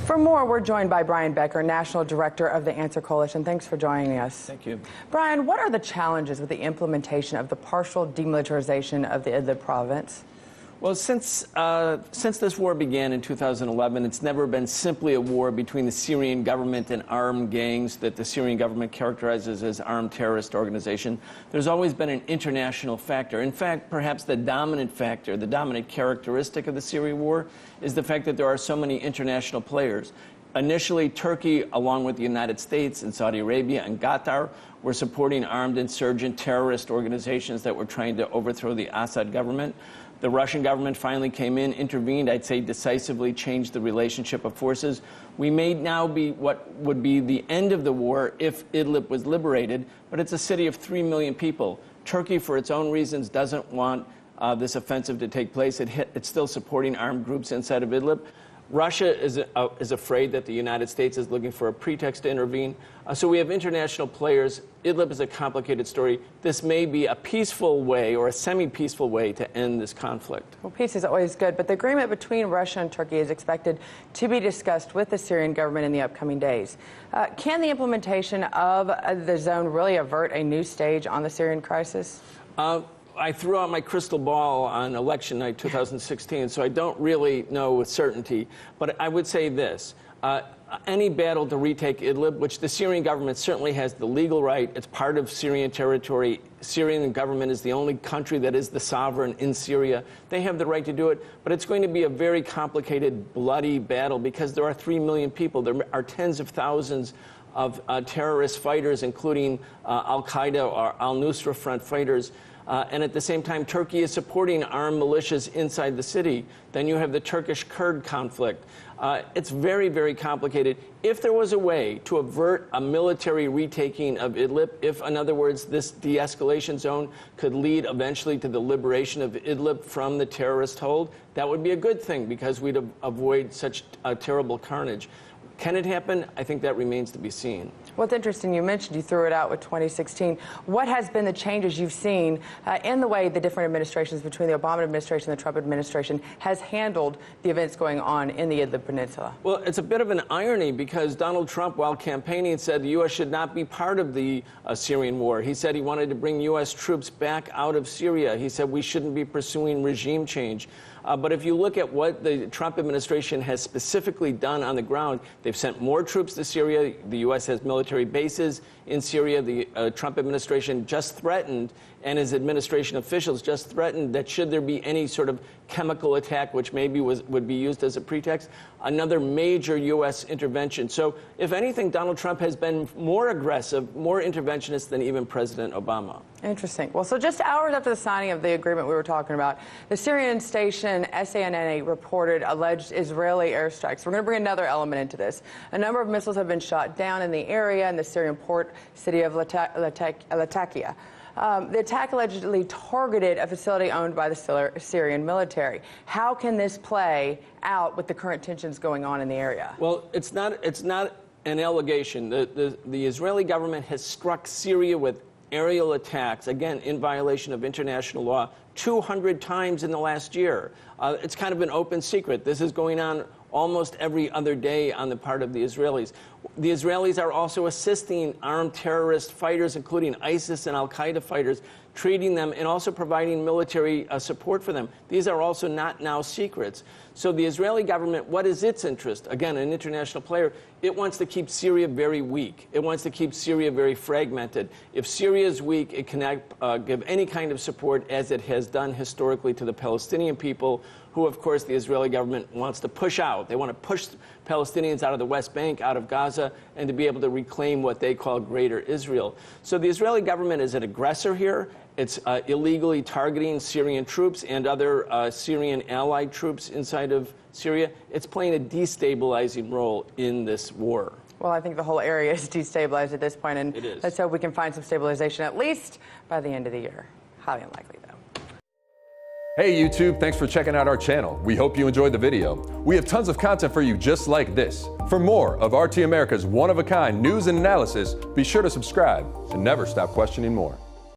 For more, we're joined by Brian Becker, National Director of the Answer Coalition. Thanks for joining us. Thank you. Brian, what are the challenges with the implementation of the partial demilitarization of the Idlib province? Well, since this war began in 2011, it's never been simply a war between the Syrian government and armed gangs that the Syrian government characterizes as armed terrorist organization. There's always been an international factor. In fact, perhaps the dominant factor, the dominant characteristic of the Syria war is the fact that there are so many international players. Initially, Turkey, along with the United States and Saudi Arabia and Qatar, were supporting armed insurgent terrorist organizations that were trying to overthrow the Assad government. The Russian government finally came in, intervened, I'd say decisively changed the relationship of forces. We may now be what would be the end of the war if Idlib was liberated, but it's a city of 3 million people. Turkey, for its own reasons, doesn't want this offensive to take place. It's still supporting armed groups inside of Idlib. Russia is afraid that the United States is looking for a pretext to intervene. So we have international players. Idlib is a complicated story. This may be a peaceful way or a semi-peaceful way to end this conflict. Well, peace is always good, but the agreement between Russia and Turkey is expected to be discussed with the Syrian government in the upcoming days. Can the implementation of the zone really avert a new stage on the Syrian crisis? I threw out my crystal ball on election night 2016, so I don't really know with certainty. But I would say this. Any battle to retake Idlib, which the Syrian government certainly has the legal right, it's part of Syrian territory. Syrian government is the only country that is the sovereign in Syria. They have the right to do it, but it's going to be a very complicated, bloody battle because there are 3 million people. There are tens of thousands of terrorist fighters, including al-Qaeda or al-Nusra Front fighters. And at the same time, Turkey is supporting armed militias inside the city. Then you have the Turkish-Kurd conflict. It's very, very complicated. If there was a way to avert a military retaking of Idlib, if, in other words, this de-escalation zone could lead eventually to the liberation of Idlib from the terrorist hold, that would be a good thing because we'd avoid such terrible carnage. Can it happen? I think that remains to be seen. Well, it's interesting. You mentioned you threw it out with 2016. What has been the changes you've seen in the way the different administrations between the Obama administration and the Trump administration has handled the events going on in the Idlib Peninsula? Well, it's a bit of an irony because Donald Trump, while campaigning, said the U.S. should not be part of the Syrian war. He said he wanted to bring U.S. troops back out of Syria. He said we shouldn't be pursuing regime change. But if you look at what the Trump administration has specifically done on the ground, they've sent more troops to Syria. The U.S. has military bases in Syria. The Trump administration just threatened, and his administration officials just threatened that should there be any sort of chemical attack, which maybe would be used as a pretext, another major U.S. intervention. So if anything, Donald Trump has been more aggressive, more interventionist than even President Obama. Interesting. Well, so just hours after the signing of the agreement we were talking about, the Syrian station SANA reported alleged Israeli airstrikes. We're going to bring another element into this. A number of missiles have been shot down in the area in the Syrian port city of Latakia. The attack allegedly targeted a facility owned by the Syrian military. How can this play out with the current tensions going on in the area? Well, it's not an allegation. The Israeli government has struck Syria with aerial attacks, again, in violation of international law, 200 times in the last year. It's kind of an open secret. This is going on almost every other day on the part of the Israelis. The Israelis are also assisting armed terrorist fighters, including ISIS and al-Qaeda fighters, treating them and also providing military support for them. These are also not now secrets. So the Israeli government, what is its interest? Again, an international player, it wants to keep Syria very weak. It wants to keep Syria very fragmented. If Syria is weak, it cannot give any kind of support, as it has done historically, to the Palestinian people, who, of course, the Israeli government wants to push out. They want to push Palestinians out of the West Bank, out of Gaza, and to be able to reclaim what they call Greater Israel. So the Israeli government is an aggressor here. It's illegally targeting Syrian troops and other Syrian allied troops inside of Syria. It's playing a destabilizing role in this war. Well, I think the whole area is destabilized at this point, and it is. Let's hope we can find some stabilization at least by the end of the year. Highly unlikely, though. Hey YouTube, thanks for checking out our channel. We hope you enjoyed the video. We have tons of content for you just like this. For more of RT America's one-of-a-kind news and analysis, be sure to subscribe and never stop questioning more.